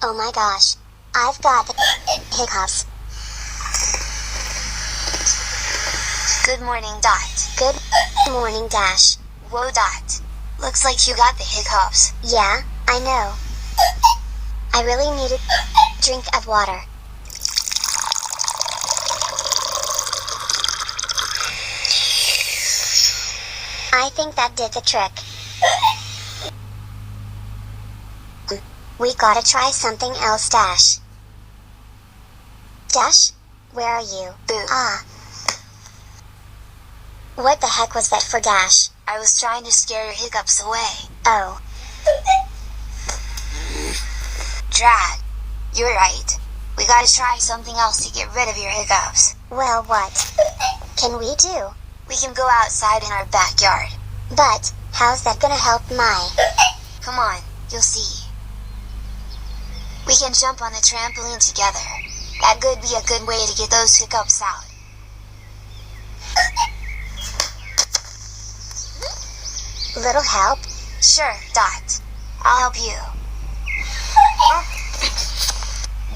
Oh my gosh. I've got the hiccups. Good morning, Dot. Good morning, Dash. Whoa, Dot. Looks like you got the hiccups. Yeah, I know. I really need a drink of water. I think that did the trick. We gotta try something else, Dash. Dash? Where are you? Boo. Ah. What the heck was that for, Dash? I was trying to scare your hiccups away. Oh. Drat. You're right. We gotta try something else to get rid of your hiccups. Well, what can we do? We can go outside in our backyard. But how's that gonna help my... Come on, you'll see. We can jump on the trampoline together. That could be a good way to get those hiccups out. Little help? Sure, Dot. I'll help you.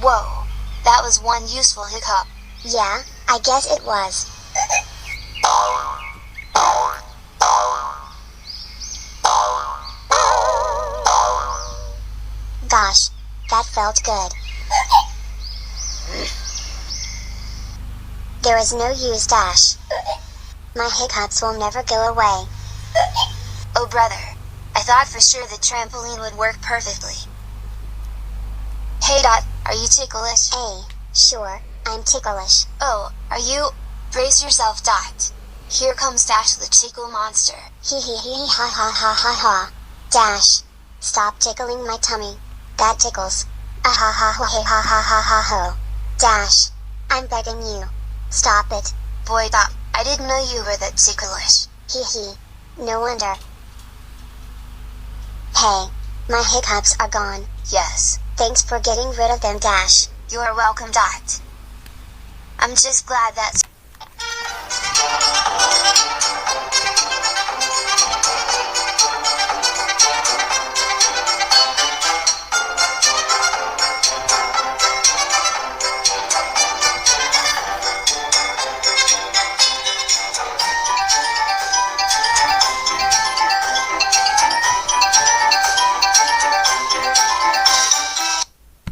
Whoa, that was one useful hiccup. Yeah, I guess it was. Gosh, that felt good. There is no use, Dash. My hiccups will never go away. Oh brother, I thought for sure the trampoline would work perfectly. Hey Dot, are you ticklish? Sure, I'm ticklish. Oh, are you? Brace yourself, Dot. Here comes Dash the tickle monster. Hee hee hee ha ha ha ha ha. Dash, stop tickling my tummy. That tickles. Ah ha ha ha ha ha ha ha ho. Dash, I'm begging you. Stop it. Boy Dot, I didn't know you were that ticklish. Hee hee. No wonder. Hey, my hiccups are gone. Yes. Thanks for getting rid of them, Dash. You're welcome, Dot. I'm just glad that's...